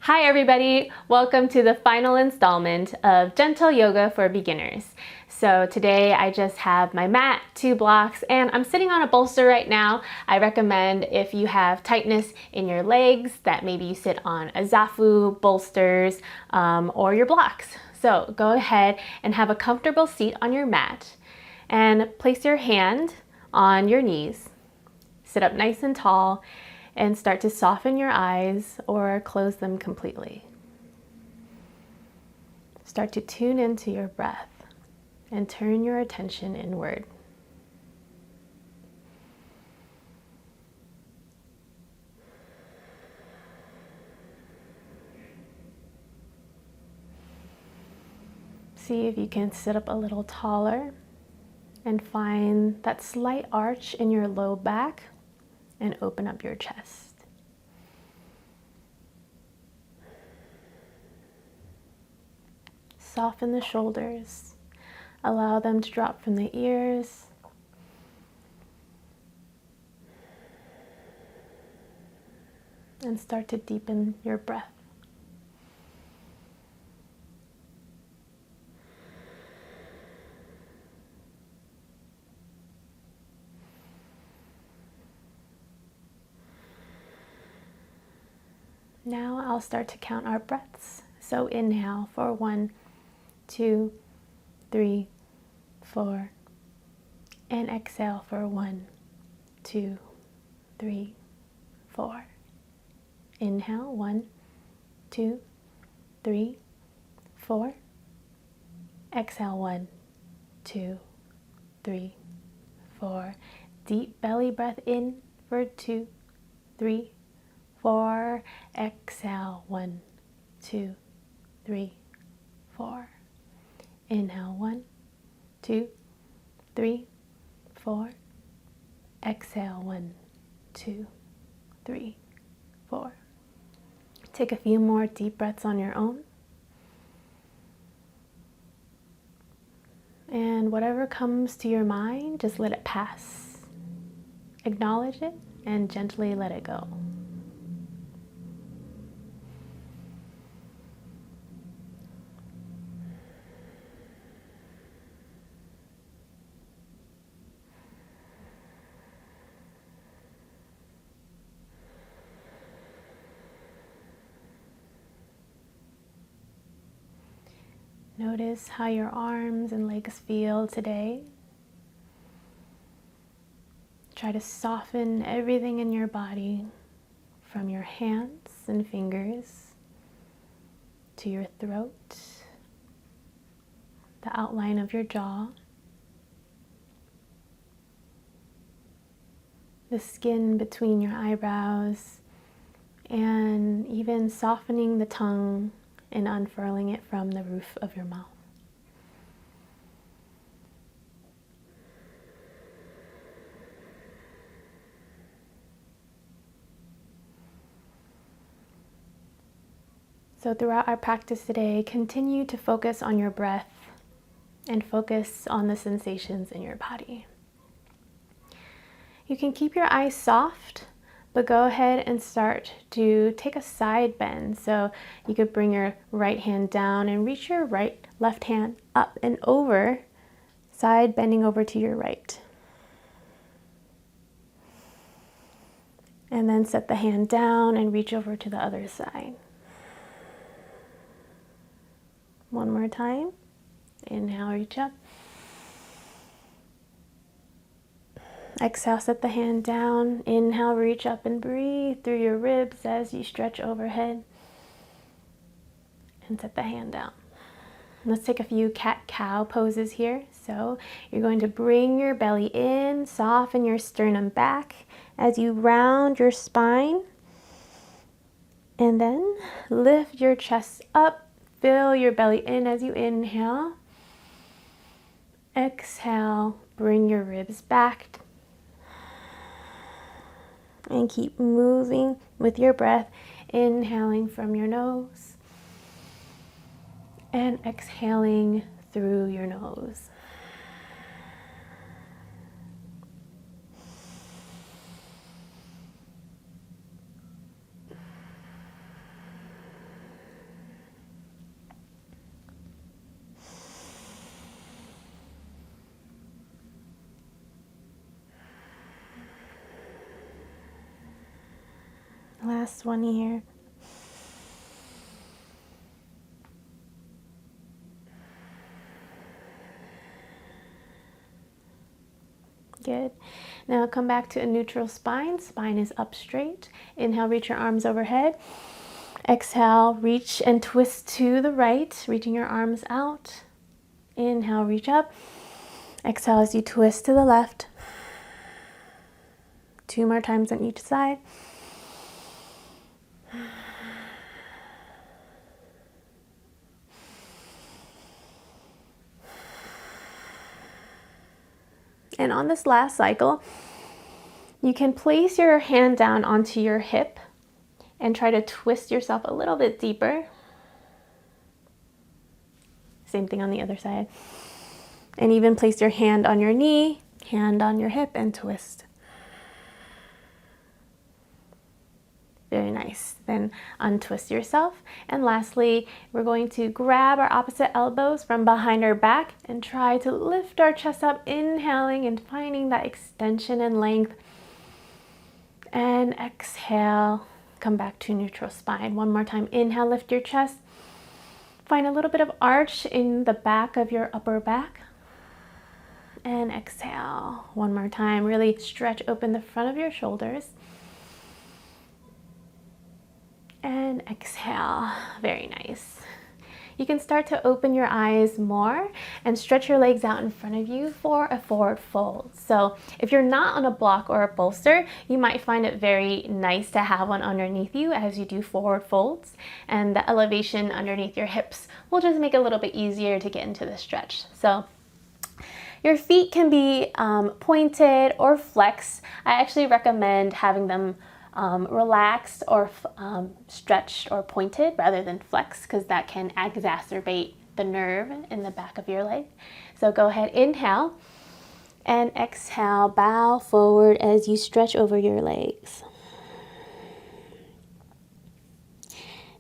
Hi everybody, welcome to the final installment of Gentle Yoga for Beginners. So today I just have my mat, 2 blocks, and I'm sitting on a bolster right now. I recommend if you have tightness in your legs that maybe you sit on a zafu, bolsters, or your blocks. So go ahead and have a comfortable seat on your mat and place your hand on your knees. Sit up nice and tall and start to soften your eyes or close them completely. Start to tune into your breath and turn your attention inward. See if you can sit up a little taller and find that slight arch in your low back and open up your chest. Soften the shoulders. Allow them to drop from the ears. And start to deepen your breath. Now I'll start to count our breaths. So inhale for 1, 2, 3, 4. And exhale for 1, 2, 3, 4. Inhale, 1, 2, 3, 4. Exhale, 1, 2, 3, 4. Deep belly breath in for 2, 3, 4. Exhale, 1, 2, 3, 4. Inhale, 1, 2, 3, 4. Exhale, 1, 2, 3, 4. Take a few more deep breaths on your own. And whatever comes to your mind, just let it pass. Acknowledge it and gently let it go. Notice how your arms and legs feel today. Try to soften everything in your body, from your hands and fingers to your throat, the outline of your jaw, the skin between your eyebrows, and even softening the tongue and unfurling it from the roof of your mouth. So throughout our practice today, continue to focus on your breath and focus on the sensations in your body. You can keep your eyes soft, but go ahead and start to take a side bend. So you could bring your right hand down and reach your left hand up and over, side bending over to your right. And then set the hand down and reach over to the other side. One more time. Inhale, reach up. Exhale, set the hand down. Inhale, reach up and breathe through your ribs as you stretch overhead. And set the hand down. Let's take a few cat-cow poses here. So you're going to bring your belly in, soften your sternum back as you round your spine. And then lift your chest up, fill your belly in as you inhale. Exhale, bring your ribs back. And keep moving with your breath, inhaling from your nose and exhaling through your nose. Last one here. Good. Now come back to a neutral spine. Spine is up straight. Inhale, reach your arms overhead. Exhale, reach and twist to the right, reaching your arms out. Inhale, reach up. Exhale as you twist to the left. 2 more times on each side. And on this last cycle, you can place your hand down onto your hip and try to twist yourself a little bit deeper. Same thing on the other side. And even place your hand on your knee, hand on your hip, and twist. Very nice. Then untwist yourself. And lastly, we're going to grab our opposite elbows from behind our back and try to lift our chest up, inhaling and finding that extension and length. And exhale, come back to neutral spine. One more time. Inhale, lift your chest. Find a little bit of arch in the back of your upper back. And exhale. One more time. Really stretch open the front of your shoulders. And exhale. Very nice. You can start to open your eyes more and stretch your legs out in front of you for a forward fold. So if you're not on a block or a bolster, you might find it very nice to have one underneath you as you do forward folds. And the elevation underneath your hips will just make it a little bit easier to get into the stretch. So your feet can be pointed or flexed. I actually recommend having them relaxed or stretched or pointed rather than flexed, because that can exacerbate the nerve in the back of your leg. So go ahead, inhale, and exhale, bow forward as you stretch over your legs.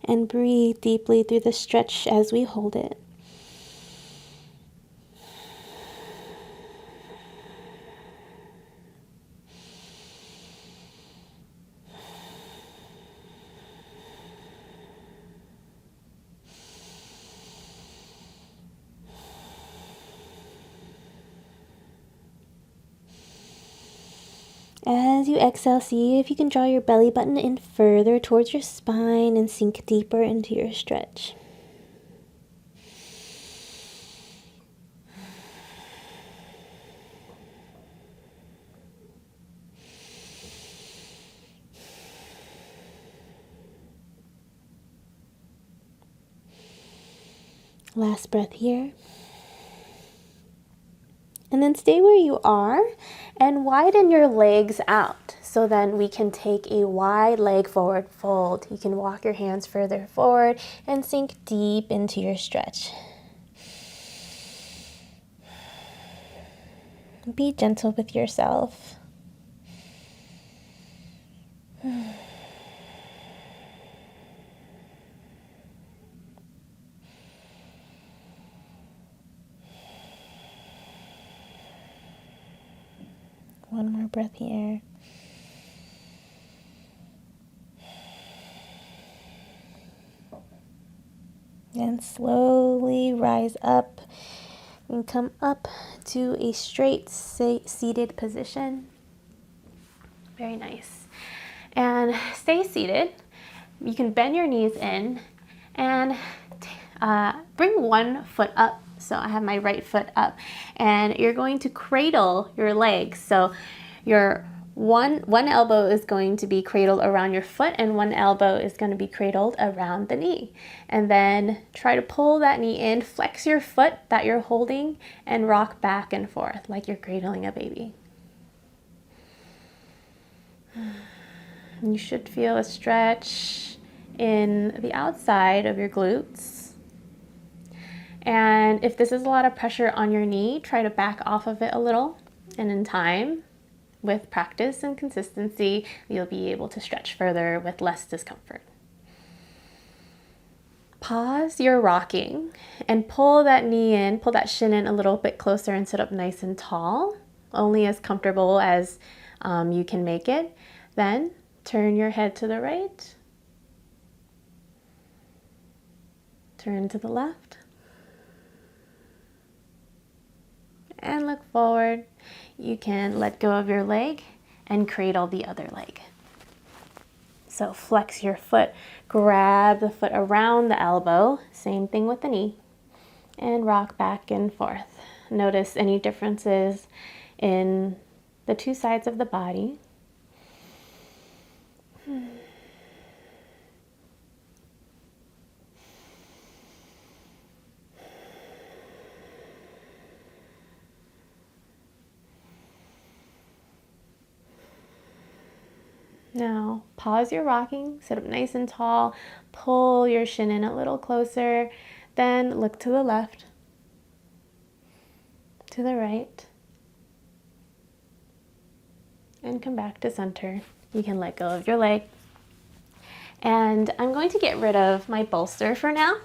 And breathe deeply through the stretch as we hold it. As you exhale, see if you can draw your belly button in further towards your spine and sink deeper into your stretch. Last breath here. And then stay where you are and widen your legs out. So then we can take a wide leg forward fold. You can walk your hands further forward and sink deep into your stretch. Be gentle with yourself. One more breath here. And slowly rise up and come up to a straight seated position. Very nice. And stay seated. You can bend your knees in and bring one foot up. So I have my right foot up, and you're going to cradle your legs. So your one elbow is going to be cradled around your foot, and one elbow is going to be cradled around the knee. And then try to pull that knee in, flex your foot that you're holding, and rock back and forth like you're cradling a baby. You should feel a stretch in the outside of your glutes. And if this is a lot of pressure on your knee, try to back off of it a little. And in time, with practice and consistency, you'll be able to stretch further with less discomfort. Pause your rocking and pull that knee in, pull that shin in a little bit closer and sit up nice and tall, only as comfortable as you can make it. Then Turn your head to the right. Turn to the left. And look forward. You can let go of your leg and cradle the other leg. So flex your foot, grab the foot around the elbow, same thing with the knee, and rock back and forth. Notice any differences in the two sides of the body. Now, pause your rocking, sit up nice and tall, pull your shin in a little closer, then look to the left, to the right, and come back to center. You can let go of your leg. And I'm going to get rid of my bolster for now.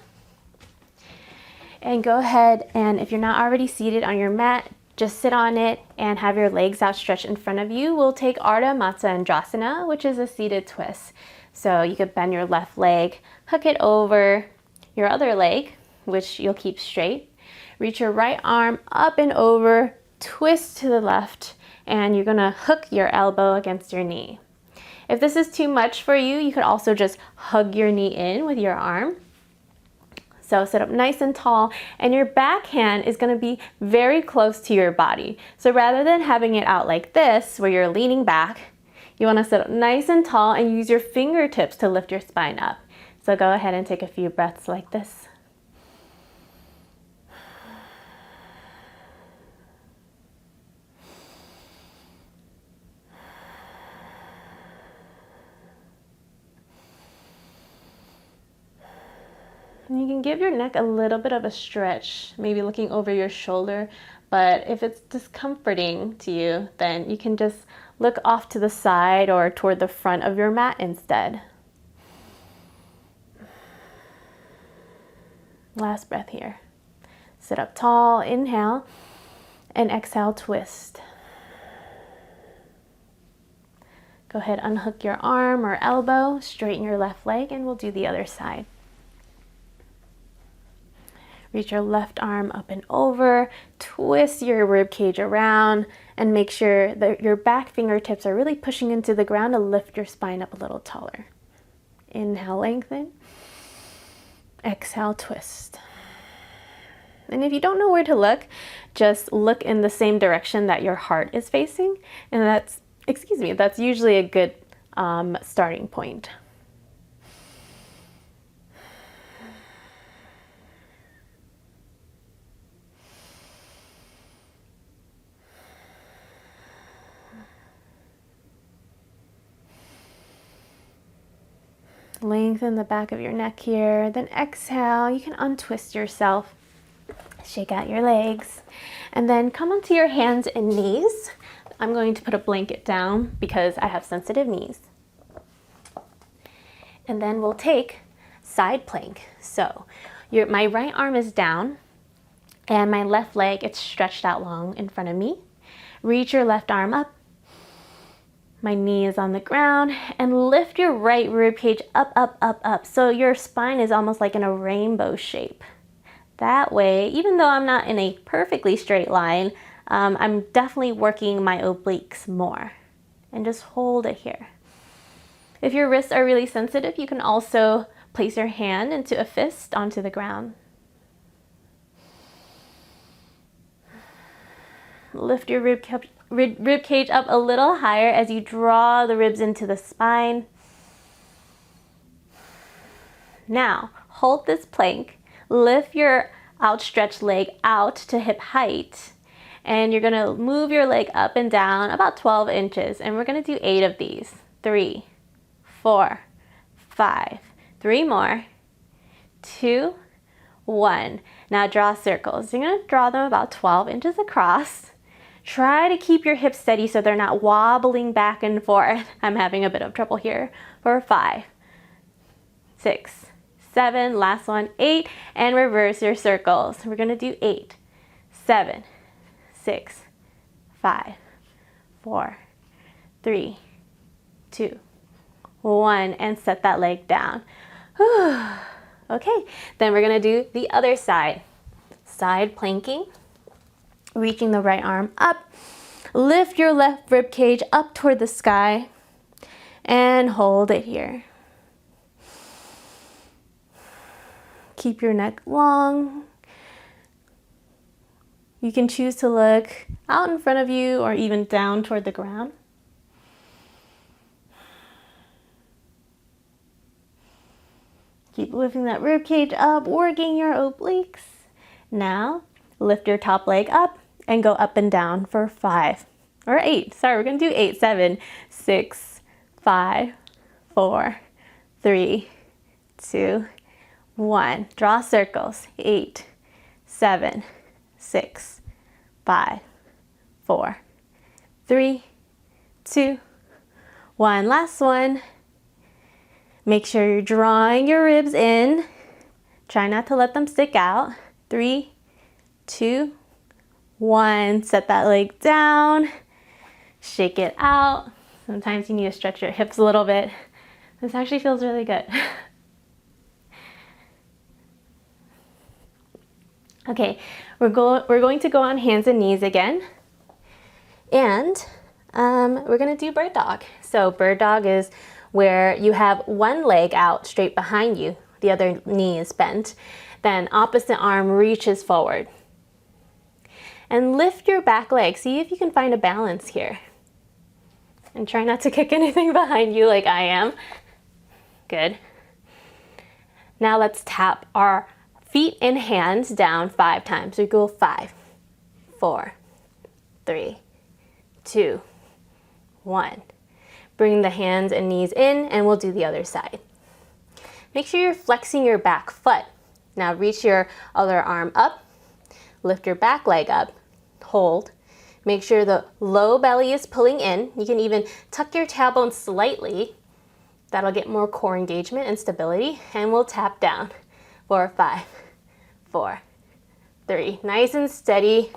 And go ahead, and if you're not already seated on your mat, just sit on it and have your legs outstretched in front of you. We'll take Ardha Matsyendrasana, which is a seated twist. So you could bend your left leg, hook it over your other leg, which you'll keep straight. Reach your right arm up and over, twist to the left, and you're gonna hook your elbow against your knee. If this is too much for you, you could also just hug your knee in with your arm. So sit up nice and tall, and your backhand is gonna be very close to your body. So rather than having it out like this, where you're leaning back, you wanna sit up nice and tall and use your fingertips to lift your spine up. So go ahead and take a few breaths like this. And you can give your neck a little bit of a stretch, maybe looking over your shoulder, but if it's discomforting to you, then you can just look off to the side or toward the front of your mat instead. Last breath here. Sit up tall, inhale, and exhale, twist. Go ahead, unhook your arm or elbow, straighten your left leg, and we'll do the other side. Reach your left arm up and over, twist your rib cage around, and make sure that your back fingertips are really pushing into the ground to lift your spine up a little taller. Inhale, lengthen. Exhale, twist. And if you don't know where to look, just look in the same direction that your heart is facing, and that's usually a good starting point. Lengthen the back of your neck here, then exhale. You can untwist yourself, shake out your legs, and then come onto your hands and knees. I'm going to put a blanket down because I have sensitive knees. And then we'll take side plank. So my right arm is down and my left leg, it's stretched out long in front of me. Reach your left arm up. My knee is on the ground, and lift your right rib cage up, up, up, up. So your spine is almost like in a rainbow shape. That way, even though I'm not in a perfectly straight line, I'm definitely working my obliques more. And just hold it here. If your wrists are really sensitive, you can also place your hand into a fist onto the ground. Lift your rib cage up a little higher as you draw the ribs into the spine. Now, hold this plank, lift your outstretched leg out to hip height, and you're gonna move your leg up and down about 12 inches, and we're gonna do 8 of these. 3, 4, 5, 3 more, 2, 1. Now draw circles. You're gonna draw them about 12 inches across. Try to keep your hips steady so they're not wobbling back and forth. I'm having a bit of trouble here. For 5, 6, 7, last one, 8, and reverse your circles. We're gonna do 8, 7, 6, 5, 4, 3, 2, 1, and set that leg down. Okay, then we're gonna do the other side. Side planking, reaching the right arm up, lift your left rib cage up toward the sky, and hold it here. Keep your neck long. You can choose to look out in front of you or even down toward the ground. Keep lifting that rib cage up, working your obliques. Now, lift your top leg up and go up and down for 5 or 8. Sorry, we're gonna do 8, 7, 6, 5, 4, 3, 2, 1. Draw circles. 8, 7, 6, 5, 4, 3, 2, 1. Last one. Make sure you're drawing your ribs in. Try not to let them stick out. 3, 2, 1. Set that leg down. Shake it out. Sometimes you need to stretch your hips a little bit. This actually feels really good. Okay, we're going to go on hands and knees again. And we're gonna do bird dog. So bird dog is where you have one leg out straight behind you, the other knee is bent, then opposite arm reaches forward. And lift your back leg. See if you can find a balance here. And try not to kick anything behind you like I am. Good. Now let's tap our feet and hands down 5 times. We go 5, 4, 3, 2, 1. Bring the hands and knees in and we'll do the other side. Make sure you're flexing your back foot. Now reach your other arm up, lift your back leg up, hold. Make sure the low belly is pulling in. You can even tuck your tailbone slightly. That'll get more core engagement and stability. And we'll tap down for 5, 4, 3. Nice and steady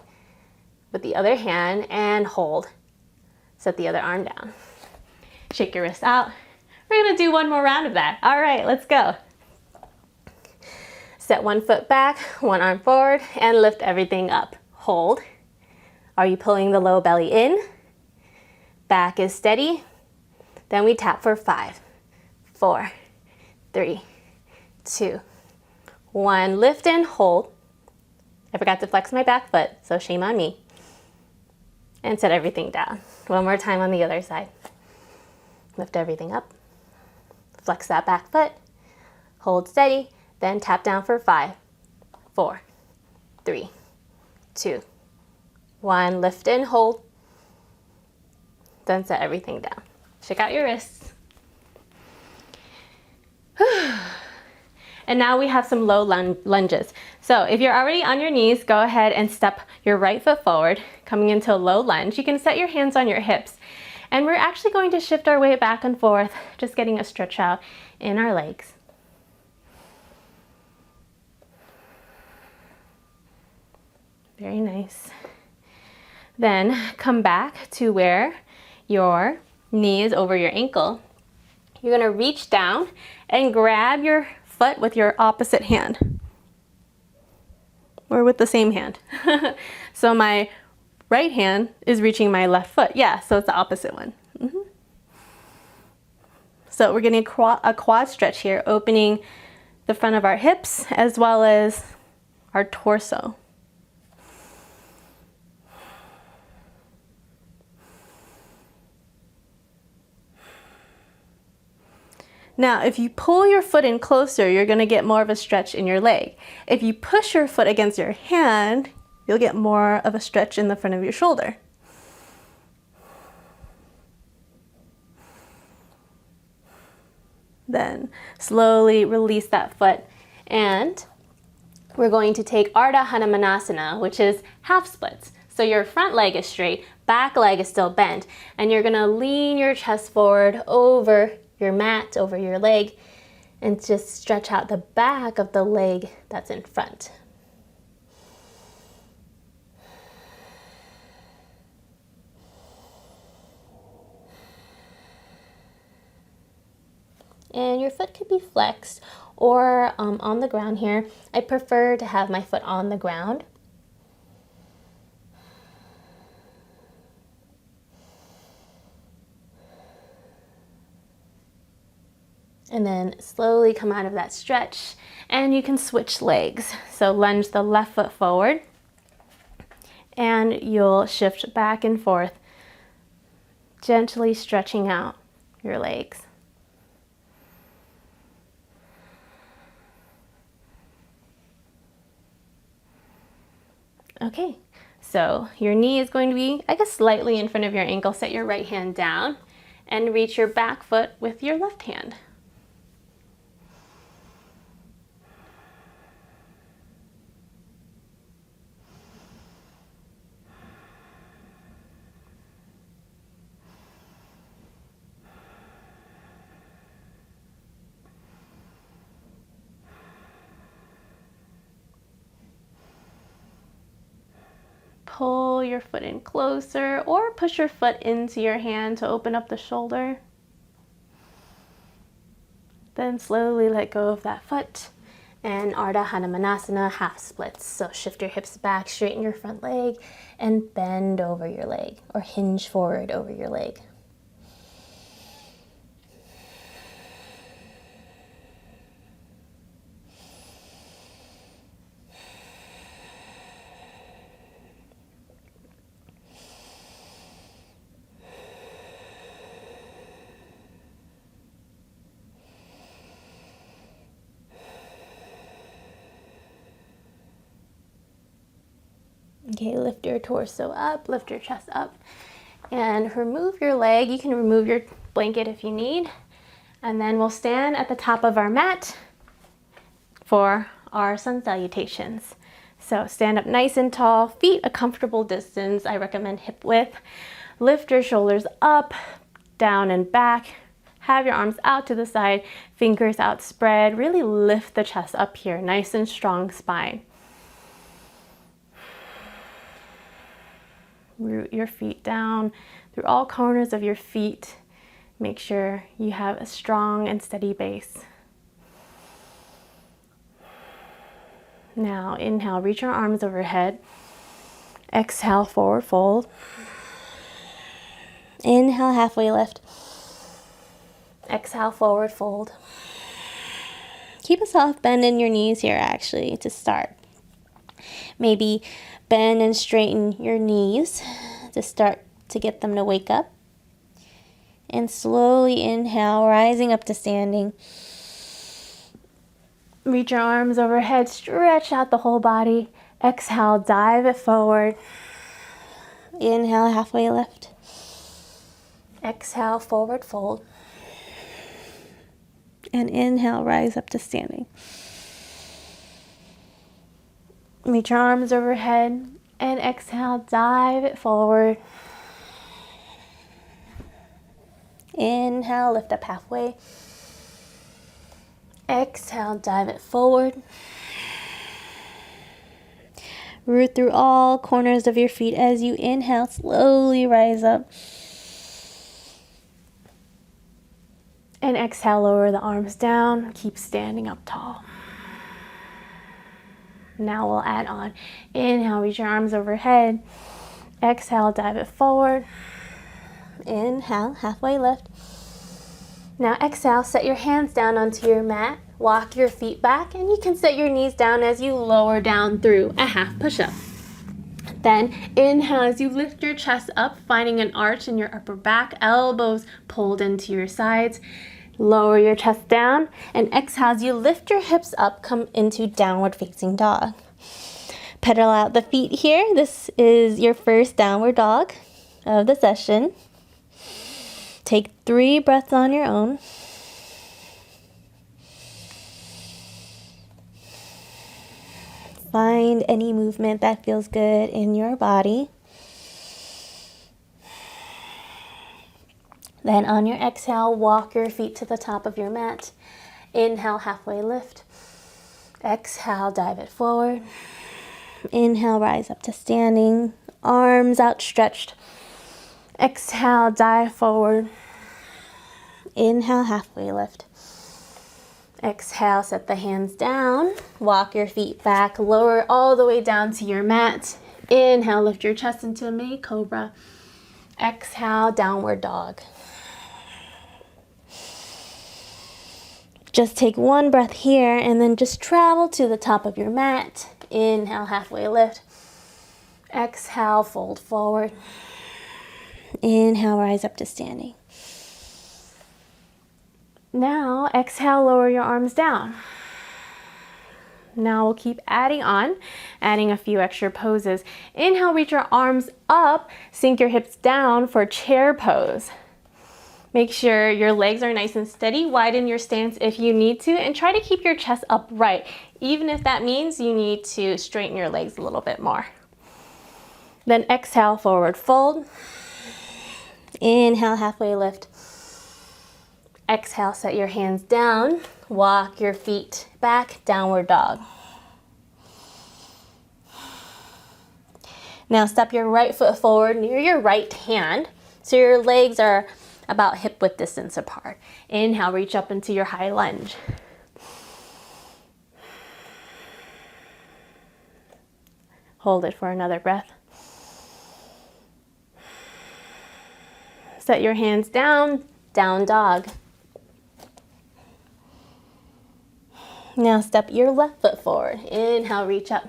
with the other hand and hold. Set the other arm down. Shake your wrist out. We're gonna do one more round of that. All right, let's go. Set one foot back, one arm forward, and lift everything up. Hold. Are you pulling the low belly in? Back is steady. Then we tap for 5, 4, 3, 2, 1. Lift and hold. I forgot to flex my back foot, so shame on me. And set everything down. One more time on the other side. Lift everything up. Flex that back foot. Hold steady. Then tap down for 5, 4, 3, 2, 1. Lift and hold. Then set everything down. Shake out your wrists. And now we have some low lunges. So if you're already on your knees, go ahead and step your right foot forward, coming into a low lunge. You can set your hands on your hips. And we're actually going to shift our weight back and forth, just getting a stretch out in our legs. Very nice. Then come back to where your knee is over your ankle. You're gonna reach down and grab your foot with your opposite hand. Or with the same hand. So my right hand is reaching my left foot. Yeah, so it's the opposite one. So we're getting a quad stretch here, opening the front of our hips as well as our torso. Now, if you pull your foot in closer, you're gonna get more of a stretch in your leg. If you push your foot against your hand, you'll get more of a stretch in the front of your shoulder. Then slowly release that foot. And we're going to take Ardha Hanumanasana, which is half splits. So your front leg is straight, back leg is still bent, and you're gonna lean your chest forward over your mat, over your leg, and just stretch out the back of the leg that's in front. And your foot could be flexed or on the ground here. I prefer to have my foot on the ground. And then slowly come out of that stretch, and you can switch legs. So lunge the left foot forward, and you'll shift back and forth, gently stretching out your legs. Okay, so your knee is going to be, I guess, slightly in front of your ankle. Set your right hand down and reach your back foot with your left hand. Pull your foot in closer or push your foot into your hand to open up the shoulder. Then slowly let go of that foot. And Ardha Hanumanasana, half splits. So shift your hips back, straighten your front leg, and bend over your leg or hinge forward over your leg. Okay, lift your torso up, lift your chest up, and remove your leg. You can remove your blanket if you need. And then we'll stand at the top of our mat for our sun salutations. So stand up nice and tall, feet a comfortable distance. I recommend hip width. Lift your shoulders up, down and back. Have your arms out to the side, fingers outspread. Really lift the chest up here, nice and strong spine. Root your feet down through all corners of your feet. Make sure you have a strong and steady base. Now inhale, reach your arms overhead. Exhale, forward fold. Inhale, halfway lift. Exhale, forward fold. Keep a soft bend in your knees here actually to start. Maybe bend and straighten your knees to start to get them to wake up. And slowly inhale, rising up to standing. Reach your arms overhead, stretch out the whole body. Exhale, dive it forward. Inhale, halfway lift. Exhale, forward fold. And inhale, rise up to standing. Reach your arms overhead and exhale, dive it forward. Inhale, lift up halfway. Exhale, dive it forward. Root through all corners of your feet as you inhale, slowly rise up. And exhale, lower the arms down, keep standing up tall. Now we'll add on. Inhale, reach your arms overhead. Exhale, dive it forward. Inhale, halfway lift. Now exhale, set your hands down onto your mat. Walk your feet back, and you can set your knees down as you lower down through a half push-up. Then inhale as you lift your chest up, finding an arch in your upper back, elbows pulled into your sides. Lower your chest down, and exhale as you lift your hips up, come into downward facing dog. Pedal out the feet here. This is your first downward dog of the session. Take 3 breaths on your own. Find any movement that feels good in your body. Then on your exhale, walk your feet to the top of your mat. Inhale, halfway lift. Exhale, dive it forward. Inhale, rise up to standing. Arms outstretched. Exhale, dive forward. Inhale, halfway lift. Exhale, set the hands down. Walk your feet back, lower all the way down to your mat. Inhale, lift your chest into a mini cobra. Exhale, downward dog. Just take one breath here and then just travel to the top of your mat. Inhale, halfway lift. Exhale, fold forward. Inhale, rise up to standing. Now, exhale, lower your arms down. Now we'll keep adding on, adding a few extra poses. Inhale, reach your arms up, sink your hips down for chair pose. Make sure your legs are nice and steady. Widen your stance if you need to, and try to keep your chest upright, even if that means you need to straighten your legs a little bit more. Then exhale, forward fold. Inhale, halfway lift. Exhale, set your hands down. Walk your feet back, downward dog. Now step your right foot forward near your right hand so your legs are about hip width distance apart. Inhale, reach up into your high lunge. Hold it for another breath. Set your hands down, down dog. Now step your left foot forward. Inhale, reach up.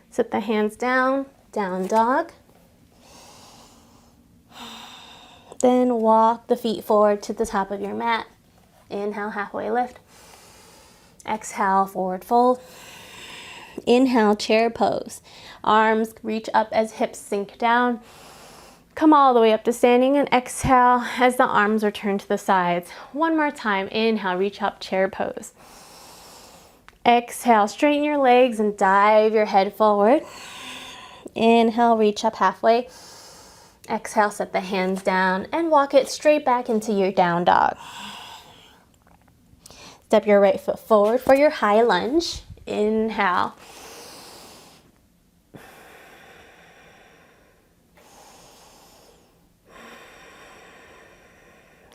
Set the hands down, down dog. Then walk the feet forward to the top of your mat. Inhale, halfway lift. Exhale, forward fold. Inhale, chair pose. Arms reach up as hips sink down. Come all the way up to standing, and exhale as the arms return to the sides. One more time. Inhale, reach up, chair pose. Exhale, straighten your legs and dive your head forward. Inhale, reach up halfway. Exhale, set the hands down and walk it straight back into your down dog. Step your right foot forward for your high lunge. Inhale.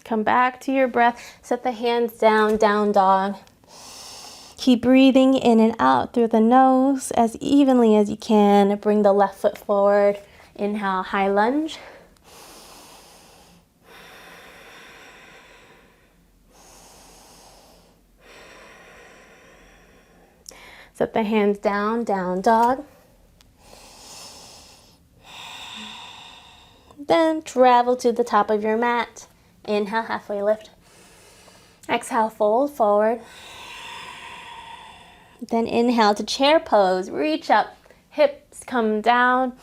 Come back to your breath. Set the hands down, down dog. Keep breathing in and out through the nose as evenly as you can. Bring the left foot forward. Inhale, high lunge. Set the hands down, down dog. Then travel to the top of your mat. Inhale, halfway lift. Exhale, fold forward. Then inhale to chair pose. Reach up, hips come down.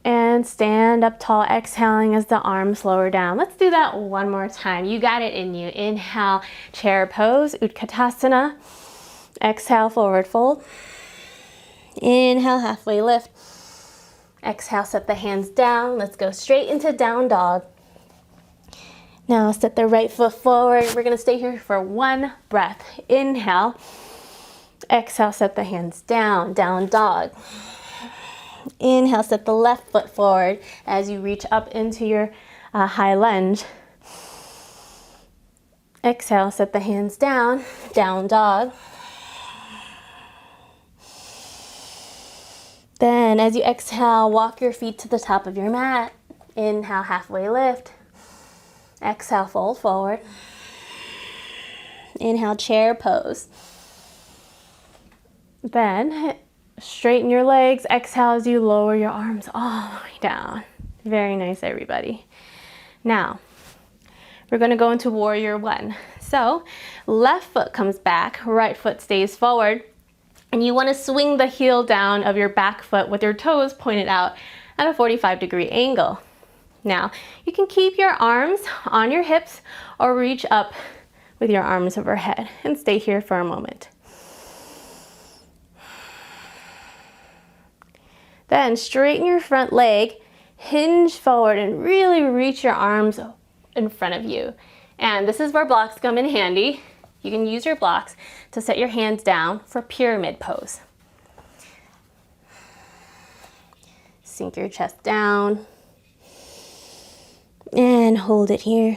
And stand up tall, exhaling as the arms lower down. Let's do that one more time. You got it in you. Inhale, chair pose, Utkatasana. Exhale, forward fold. Inhale, halfway lift. Exhale, set the hands down. Let's go straight into down dog. Now step the right foot forward. We're gonna stay here for one breath. Inhale. Exhale, set the hands down, down dog. Inhale, step the left foot forward as you reach up into your high lunge. Exhale, set the hands down, down dog. Then as you exhale, walk your feet to the top of your mat. Inhale, halfway lift. Exhale, fold forward. Inhale, chair pose. Then straighten your legs. Exhale as you lower your arms all the way down. Very nice, everybody. Now, we're going to go into warrior one. So, left foot comes back, right foot stays forward. And you want to swing the heel down of your back foot with your toes pointed out at a 45-degree angle. Now, you can keep your arms on your hips or reach up with your arms overhead and stay here for a moment. Then straighten your front leg, hinge forward, and really reach your arms in front of you. And this is where blocks come in handy. You can use your blocks to set your hands down for pyramid pose. sink your chest down and hold it here.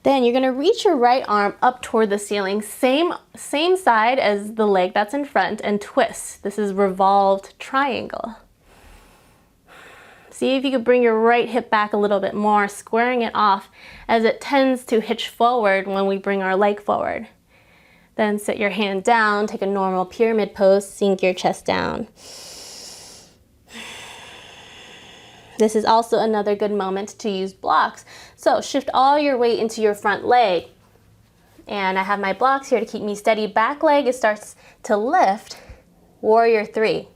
Then you're gonna reach your right arm up toward the ceiling, same side as the leg that's in front, and twist. This is revolved triangle. See if you could bring your right hip back a little bit more, squaring it off as it tends to hitch forward when we bring our leg forward. Then sit your hand down, take a normal pyramid pose, sink your chest down. This is also another good moment to use blocks. So shift all your weight into your front leg. And I have my blocks here to keep me steady. Back leg, it starts to lift, warrior three.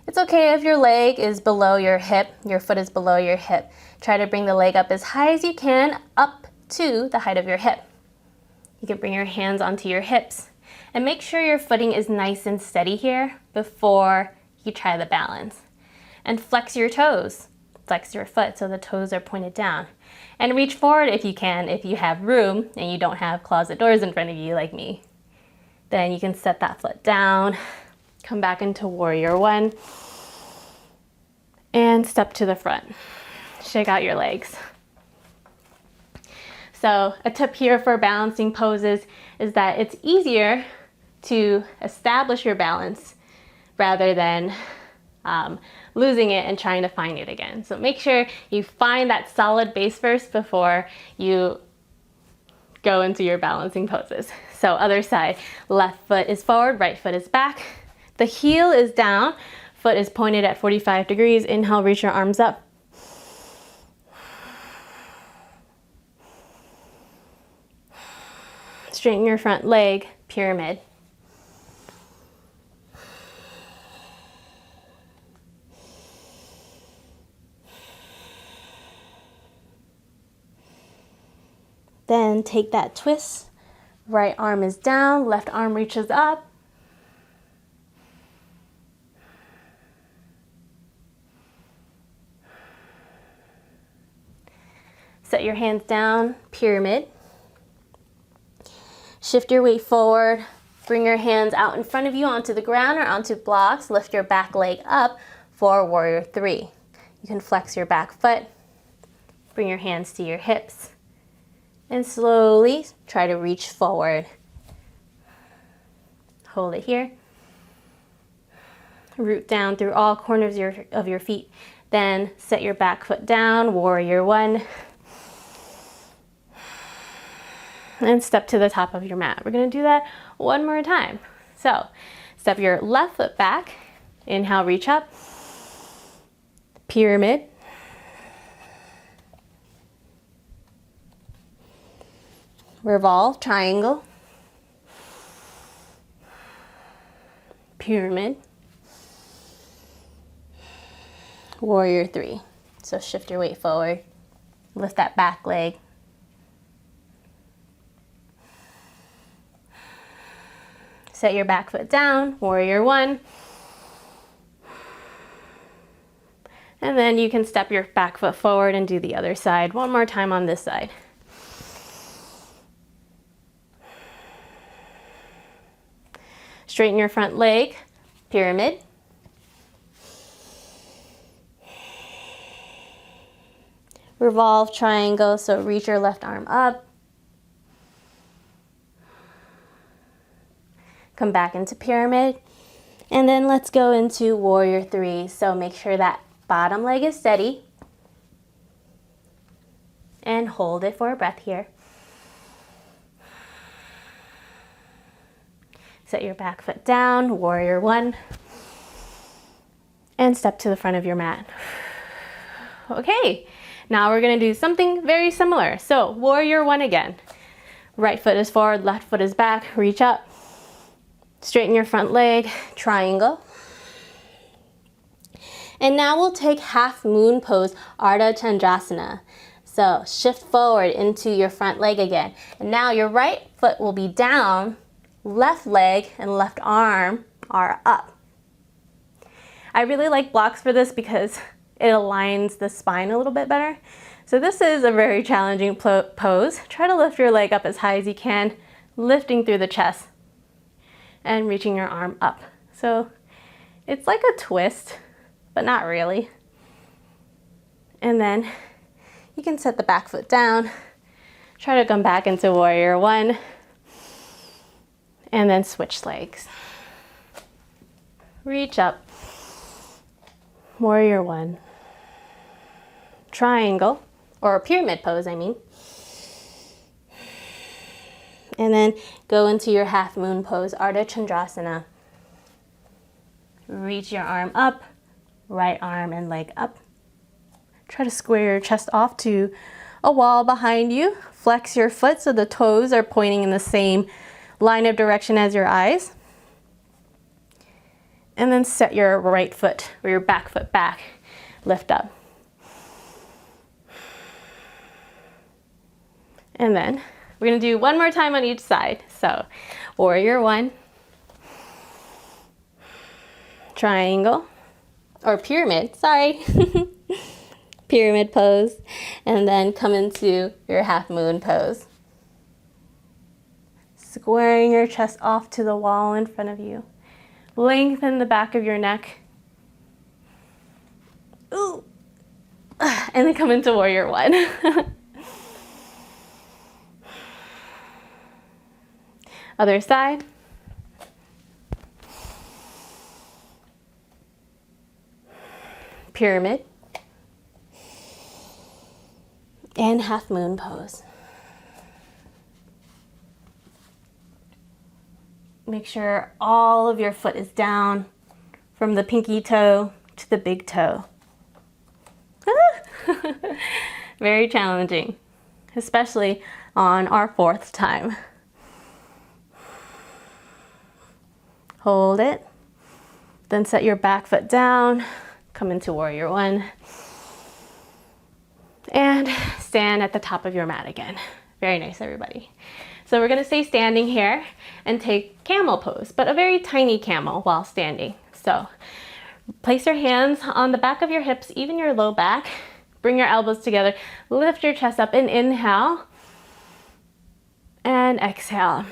It's okay if your leg is below your hip, your foot is below your hip. Try to bring the leg up as high as you can, up to the height of your hip. You can bring your hands onto your hips. And make sure your footing is nice and steady here before you try the balance. And flex your toes. Flex your foot so the toes are pointed down. And reach forward if you can, if you have room and you don't have closet doors in front of you like me. Then you can set that foot down, come back into warrior one, and step to the front. Shake out your legs. So a tip here for balancing poses is that it's easier to establish your balance rather than losing it and trying to find it again. So make sure you find that solid base first before you go into your balancing poses. So other side, left foot is forward, right foot is back. The heel is down, foot is pointed at 45 degrees. Inhale, reach your arms up. Straighten your front leg, pyramid. Then take that twist. Right arm is down, left arm reaches up. Set your hands down, pyramid. Shift your weight forward. Bring your hands out in front of you onto the ground or onto blocks. Lift your back leg up for warrior three. You can flex your back foot. Bring your hands to your hips. And slowly try to reach forward. Hold it here. Root down through all corners of your feet. Then set your back foot down, warrior one. And step to the top of your mat. We're gonna do that one more time. So step your left foot back. Inhale, reach up. Pyramid. Revolve, triangle. Pyramid. Warrior three. So shift your weight forward. Lift that back leg. Set your back foot down, warrior one. And then you can step your back foot forward and do the other side. One more time on this side. Straighten your front leg, pyramid. Revolve, triangle, so reach your left arm up. Come back into pyramid. And then let's go into warrior three. So make sure that bottom leg is steady. And hold it for a breath here. Set your back foot down, warrior one. And step to the front of your mat. Okay, now we're gonna do something very similar. So warrior one again. Right foot is forward, left foot is back, reach up. Straighten your front leg, triangle. And now we'll take half moon pose, Ardha Chandrasana. So shift forward into your front leg again. And now your right foot will be down, left leg and left arm are up. I really like blocks for this because it aligns the spine a little bit better. So this is a very challenging pose. Try to lift your leg up as high as you can, lifting through the chest and reaching your arm up. So It's like a twist, but not really. And then you can set the back foot down, try to come back into warrior one, and then switch legs. Reach up, warrior one, triangle, or a pyramid pose, I mean. And then go into your half moon pose, Ardha Chandrasana. Reach your arm up, right arm and leg up. Try to square your chest off to a wall behind you. Flex your foot so the toes are pointing in the same line of direction as your eyes. And then set your right foot or your back foot back. Lift up. And then we're gonna do one more time on each side. So warrior one, triangle, or pyramid, sorry. Pyramid pose, and then come into your half moon pose. Squaring your chest off to the wall in front of you. Lengthen the back of your neck. Ooh. And then come into warrior one. Other side. Pyramid. And half moon pose. Make sure all of your foot is down from the pinky toe to the big toe. Very challenging, especially on our fourth time. Hold it. Then set your back foot down. Come into warrior one. And stand at the top of your mat again. Very nice, everybody. So we're gonna stay standing here and take camel pose, but a very tiny camel while standing. So place your hands on the back of your hips, even your low back. Bring your elbows together, lift your chest up and inhale. And exhale.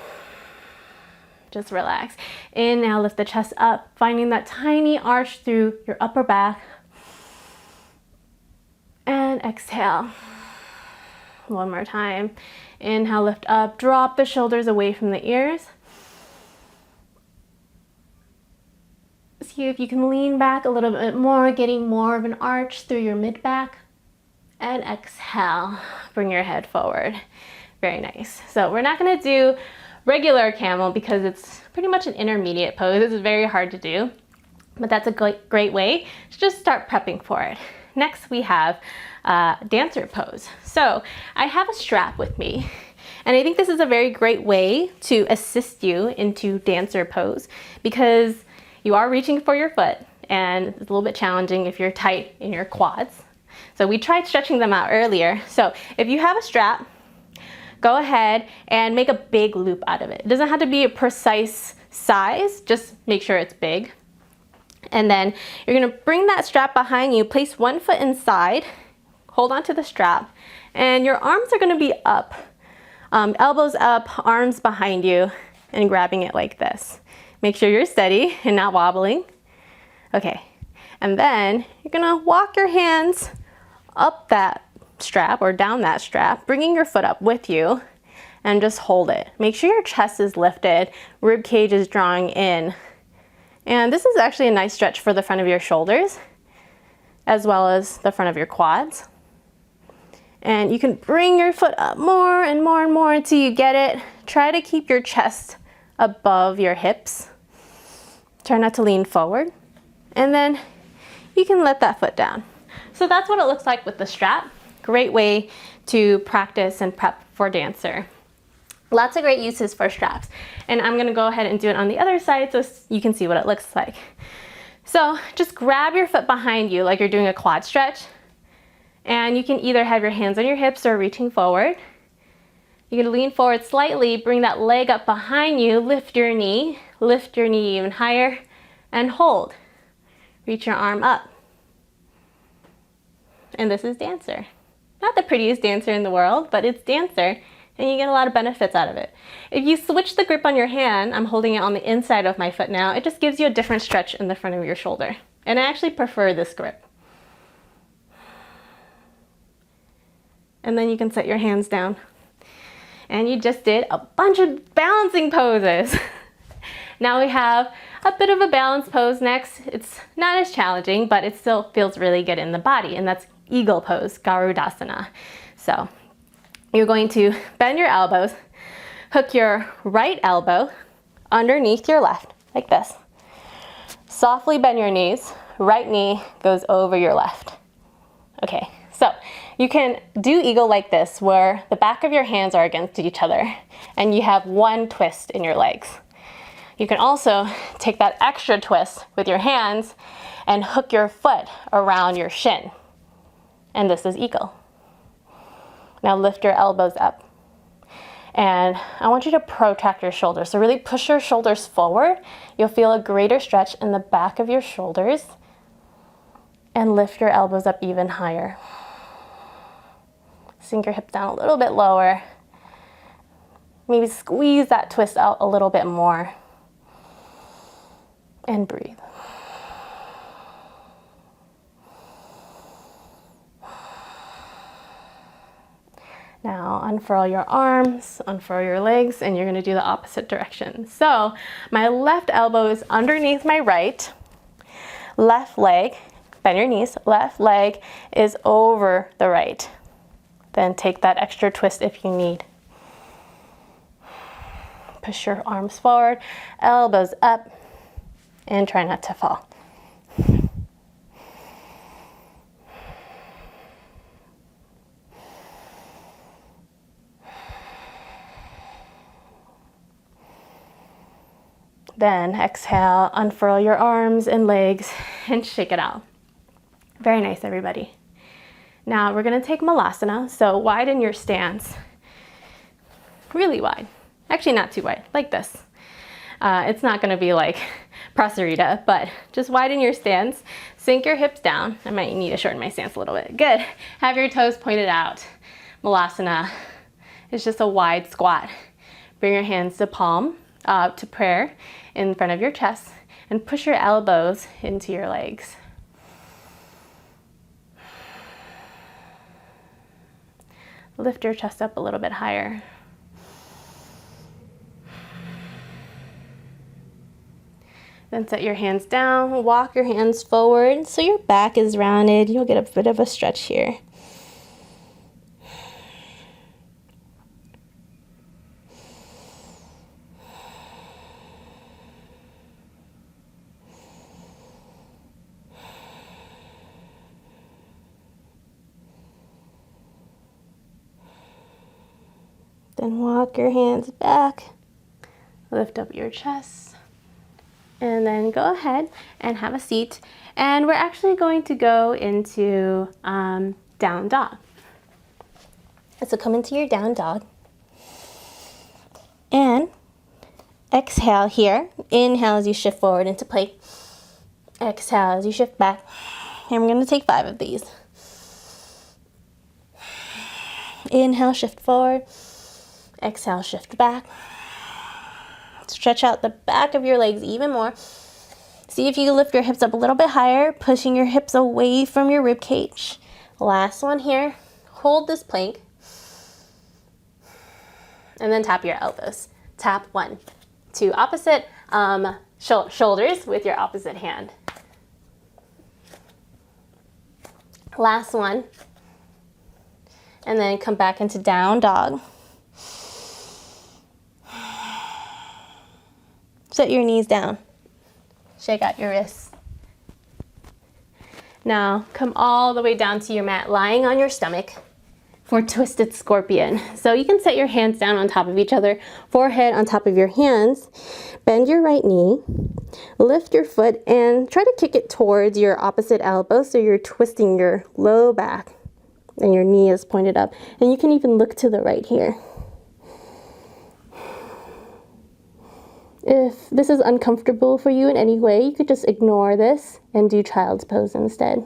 Just relax. Inhale, lift the chest up, finding that tiny arch through your upper back. And exhale. One more time. Inhale, lift up, drop the shoulders away from the ears. See if you can lean back a little bit more, getting more of an arch through your mid-back. And exhale, bring your head forward. Very nice. So we're not gonna do regular camel because it's pretty much an intermediate pose. This is very hard to do, but that's a great way to just start prepping for it. Next, we have dancer pose. So I have a strap with me, and I think this is a very great way to assist you into dancer pose because you are reaching for your foot, and it's a little bit challenging if you're tight in your quads. So we tried stretching them out earlier. So if you have a strap, go ahead and make a big loop out of it. It doesn't have to be a precise size, just make sure it's big. And then you're gonna bring that strap behind you, place one foot inside, hold on to the strap, and your arms are gonna be up. Elbows up, arms behind you, and grabbing it like this. Make sure you're steady and not wobbling. Okay, and then you're gonna walk your hands up that strap or down that strap, bringing your foot up with you, and just hold it. Make sure your chest is lifted, rib cage is drawing in. And this is actually a nice stretch for the front of your shoulders, as well as the front of your quads. And you can bring your foot up more and more and more until you get it. Try to keep your chest above your hips. Try not to lean forward. And then you can let that foot down. So that's what it looks like with the strap. Great way to practice and prep for dancer. Lots of great uses for straps. And I'm gonna go ahead and do it on the other side so you can see what it looks like. So just grab your foot behind you like you're doing a quad stretch. And you can either have your hands on your hips or reaching forward. You're gonna lean forward slightly, bring that leg up behind you, lift your knee even higher, and hold. Reach your arm up. And this is dancer. Not the prettiest dancer in the world, but it's dancer, and you get a lot of benefits out of it. If you switch the grip on your hand, I'm holding it on the inside of my foot now, it just gives you a different stretch in the front of your shoulder. And I actually prefer this grip. And then you can set your hands down. And you just did a bunch of balancing poses. Now we have a bit of a balance pose next. It's not as challenging, but it still feels really good in the body, and that's eagle pose, Garudasana. So you're going to bend your elbows, hook your right elbow underneath your left, like this. Softly bend your knees, right knee goes over your left. Okay, so you can do eagle like this, where the back of your hands are against each other, and you have one twist in your legs. You can also take that extra twist with your hands and hook your foot around your shin. And this is eagle. Now lift your elbows up. And I want you to protract your shoulders. So really push your shoulders forward. You'll feel a greater stretch in the back of your shoulders. And lift your elbows up even higher. Sink your hips down a little bit lower. Maybe squeeze that twist out a little bit more. And breathe. Now unfurl your arms, unfurl your legs, and you're going to do the opposite direction. So my left elbow is underneath my right. Left leg, bend your knees, left leg is over the right. Then take that extra twist if you need. Push your arms forward, elbows up, and try not to fall. Then exhale, unfurl your arms and legs and shake it out. Very nice, everybody. Now we're gonna take Malasana, so widen your stance. Really wide. Actually not too wide, like this. It's not gonna be like Prasarita, but just widen your stance. Sink your hips down. I might need to shorten my stance a little bit. Good. Have your toes pointed out. Malasana is just a wide squat. Bring your hands to palm, to prayer in front of your chest, and push your elbows into your legs. Lift your chest up a little bit higher. Then set your hands down, walk your hands forward so your back is rounded. You'll get a bit of a stretch here. Then walk your hands back, lift up your chest. And then go ahead and have a seat. And we're actually going to go into down dog. So come into your down dog. And exhale here. Inhale as you shift forward into plank. Exhale as you shift back. And we're going to take 5 of these. Inhale, shift forward. Exhale, shift back. Stretch out the back of your legs even more. See if you can lift your hips up a little bit higher, pushing your hips away from your rib cage. Last one here. Hold this plank. And then tap your elbows. Tap 1, 2, opposite shoulders with your opposite hand. Last one. And then come back into down dog. Set your knees down. Shake out your wrists. Now come all the way down to your mat, lying on your stomach for twisted scorpion. So you can set your hands down on top of each other, forehead on top of your hands. Bend your right knee, lift your foot, and try to kick it towards your opposite elbow so you're twisting your low back and your knee is pointed up. And you can even look to the right here. If this is uncomfortable for you in any way, you could just ignore this and do child's pose instead.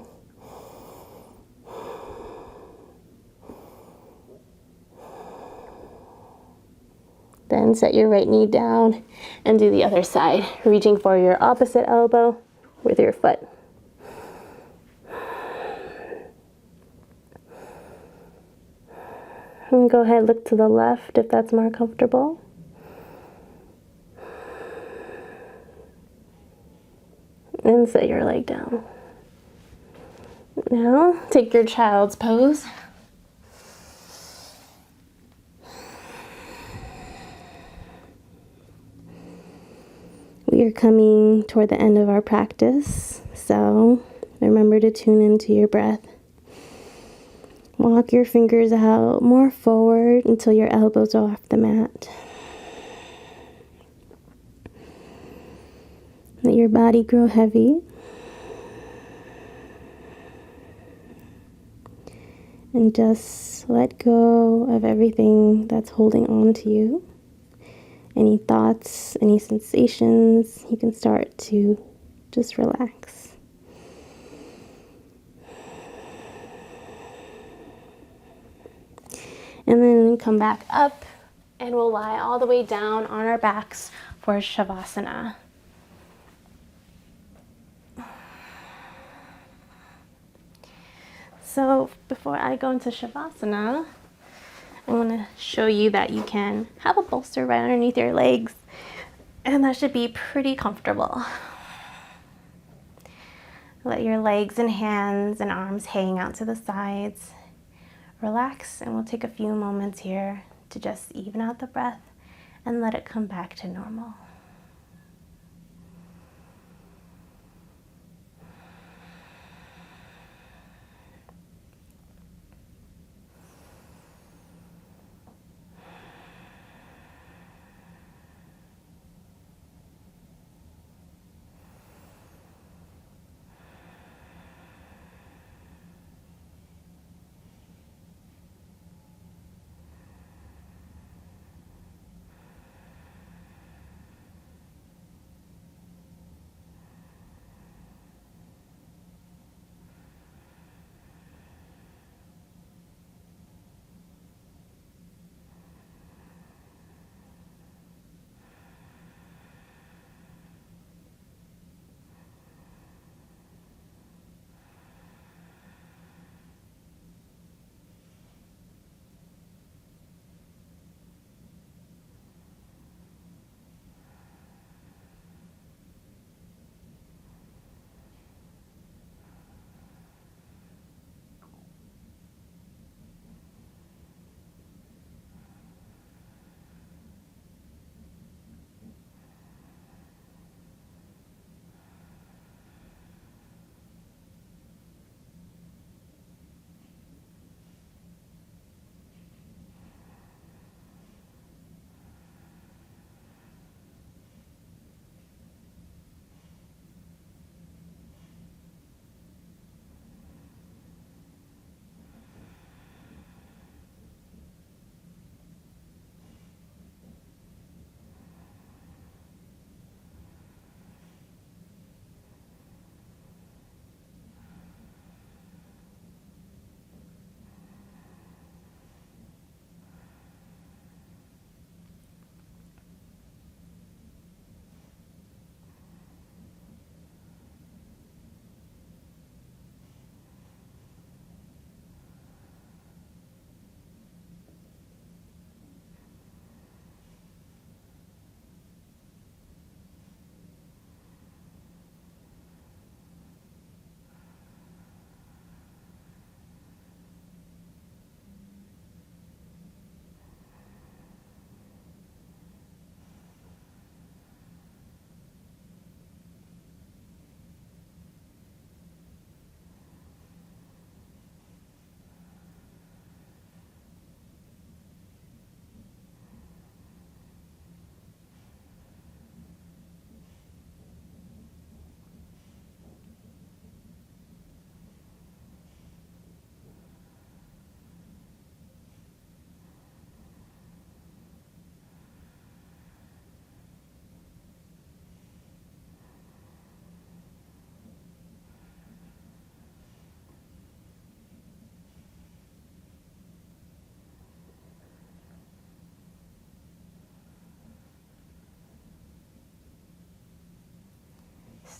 Then set your right knee down and do the other side, reaching for your opposite elbow with your foot. And go ahead, look to the left if that's more comfortable. And set your leg down. Now, take your child's pose. We are coming toward the end of our practice, so remember to tune into your breath. Walk your fingers out more forward until your elbows are off the mat. Let your body grow heavy. And just let go of everything that's holding on to you. Any thoughts, any sensations, you can start to just relax. And then come back up and we'll lie all the way down on our backs for Shavasana. So before I go into Shavasana, I want to show you that you can have a bolster right underneath your legs, and that should be pretty comfortable. Let your legs and hands and arms hang out to the sides. Relax, and we'll take a few moments here to just even out the breath and let it come back to normal.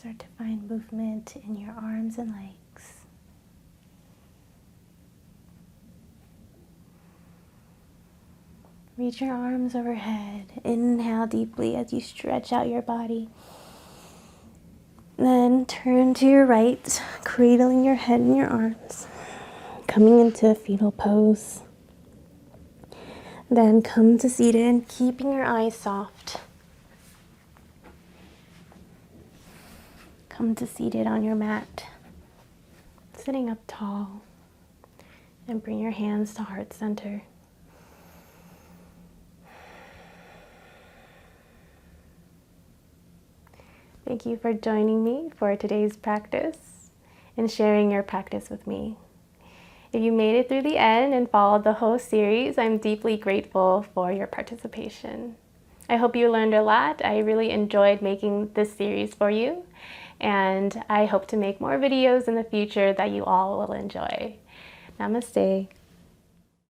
start to find movement in your arms and legs. Reach your arms overhead. Inhale deeply as you stretch out your body. Then turn to your right, cradling your head in your arms, coming into a fetal pose. Then come to seated, keeping your eyes soft. Come to seated on your mat, sitting up tall, and bring your hands to heart center. Thank you for joining me for today's practice and sharing your practice with me. If you made it through the end and followed the whole series, I'm deeply grateful for your participation. I hope you learned a lot. I really enjoyed making this series for you, and I hope to make more videos in the future that you all will enjoy. Namaste.